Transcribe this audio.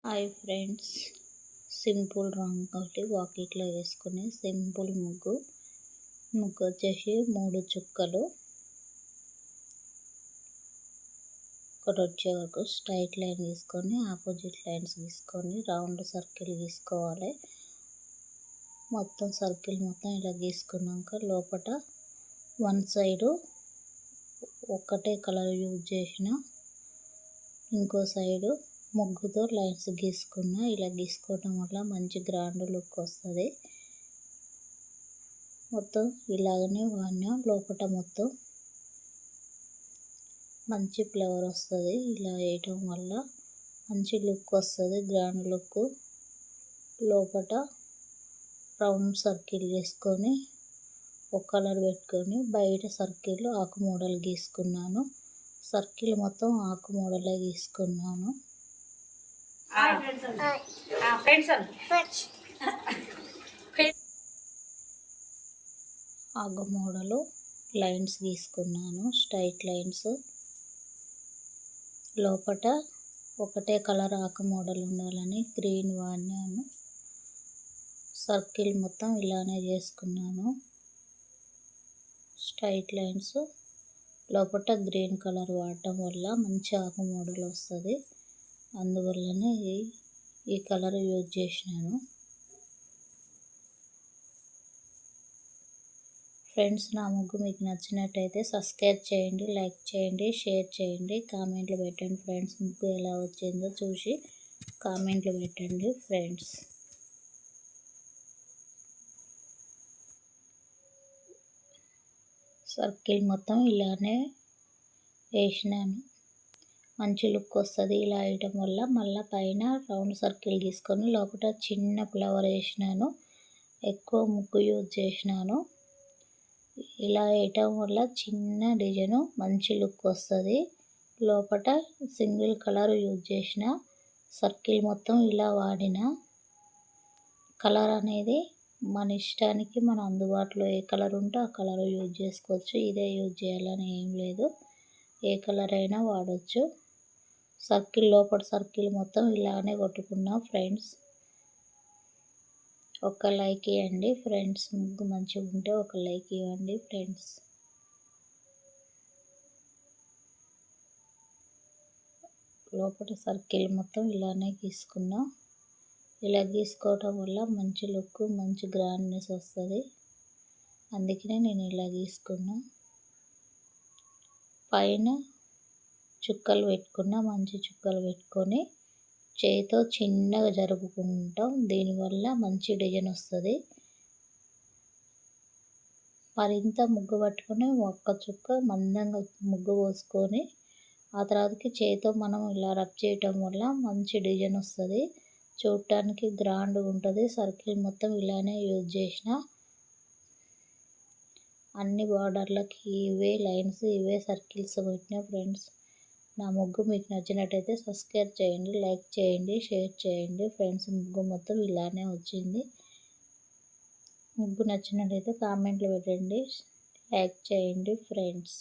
Hi friends, simple rangoli వాకిట్లో వేసుకునే simple ముగ్గు వచ్చేసి 3 చుక్కలు ఒకటి వచ్చే వరకు స్ట్రైట్ లైన్ గీసుకొని ఆపోజిట్ లైన్స్ గీసుకొని రౌండ్ సర్కిల్ గీసుకోవాలి. మొత్తం సర్కిల్ మొత్తం ఇలా గీసుకున్నాక లోపల వన్ సైడు ఒక్కటే కలర్ యూజ్ చేసిన, ఇంకో సైడు ముగ్గుతో లైన్స్ గీసుకున్నా. ఇలా గీసుకోవడం వల్ల మంచి గ్రాండ్ లుక్ వస్తుంది. మొత్తం ఇలాగనే వాడినా లోపల మొత్తం మంచి ఫ్లవర్ వస్తుంది. ఇలా వేయటం వల్ల మంచి లుక్ వస్తుంది, గ్రాండ్ లుక్. లోపల రౌండ్ సర్కిల్ చేసుకొని ఒక కలర్ పెట్టుకొని బయట సర్కిల్ ఆకు మోడల్ గీసుకున్నాను. సర్కిల్ మొత్తం ఆకు మోడలే గీసుకున్నాను. ఆకు మోడలు లైన్స్ గీసుకున్నాను, స్ట్రైట్ లైన్స్. లోపల ఒకటే కలర్ ఆకు మోడల్ ఉండాలని గ్రీన్ వాడినాను. సర్కిల్ మొత్తం ఇలానే చేసుకున్నాను, స్ట్రైట్ లైన్స్. లోపల గ్రీన్ కలర్ వాడటం వల్ల మంచి ఆకు మోడల్ వస్తుంది, అందువల్లనే ఈ కలర్ యూజ్ చేసినాను. ఫ్రెండ్స్, నా ముగ్గు మీకు నచ్చినట్టయితే సబ్స్క్రైబ్ చేయండి, లైక్ చేయండి, షేర్ చేయండి, కామెంట్లు పెట్టండి. ఫ్రెండ్స్, ముగ్గు ఎలా వచ్చిందో చూసి కామెంట్లు పెట్టండి. ఫ్రెండ్స్, సర్కిల్ మొత్తం ఇలానే వేసినాను, మంచి లుక్ వస్తుంది. ఇలా వేయటం వల్ల మళ్ళీ పైన రౌండ్ సర్కిల్ తీసుకొని లోపల చిన్న ఫ్లవర్ వేసినాను, ఎక్కువ ముగ్గు యూజ్ చేసినాను. ఇలా వేయటం వల్ల చిన్న డిజైన్ మంచి లుక్ వస్తుంది. లోపల సింగిల్ కలర్ యూజ్ చేసిన, సర్కిల్ మొత్తం ఇలా వాడిన. కలర్ అనేది మన ఇష్టానికి, మన అందుబాటులో ఏ కలర్ ఉంటే ఆ కలర్ యూజ్ చేసుకోవచ్చు. ఇదే యూజ్ చేయాలని ఏం లేదు, ఏ కలర్ అయినా వాడచ్చు. సర్కిల్ లోపల సర్కిల్ మొత్తం ఇలానే కొట్టుకున్నా. ఫ్రెండ్స్, ఒక లైక్ ఇవ్వండి. ఫ్రెండ్స్, ముగ్గు మంచిగా ఉంటే ఒక లైక్ ఇవ్వండి. ఫ్రెండ్స్, లోపల సర్కిల్ మొత్తం ఇలానే గీసుకున్నా. ఇలా గీసుకోవటం వల్ల మంచి లుక్, మంచి గ్రాండ్నెస్ వస్తుంది. అందుకనే నేను ఇలా గీసుకున్నా. పైన చుక్కలు పెట్టుకున్నా, మంచి చుక్కలు పెట్టుకొని చేతితో చిన్నగా జరుపుకుంటాం. దీనివల్ల మంచి డిజైన్ వస్తుంది. మరింత ముగ్గు పట్టుకొని ఒక్క చుక్క మందంగా ముగ్గు పోసుకొని ఆ తర్వాతకి చేతితో మనం ఇలా రబ్ చేయటం వల్ల మంచి డిజైన్ వస్తుంది, చూడటానికి గ్రాండ్గా ఉంటుంది. సర్కిల్ మొత్తం ఇలానే యూజ్ చేసిన, అన్ని బార్డర్లకి ఇవే లైన్స్, ఇవే సర్కిల్స్ పెట్టిన. ఫ్రెండ్స్, నా ముగ్గు మీకు నచ్చినట్టయితే సబ్స్క్రైబ్ చేయండి, లైక్ చేయండి, షేర్ చేయండి. ఫ్రెండ్స్, ముగ్గు మొత్తం ఇలానే వచ్చింది. ముగ్గు నచ్చినట్టయితే కామెంట్లు పెట్టండి, లైక్ చేయండి. ఫ్రెండ్స్.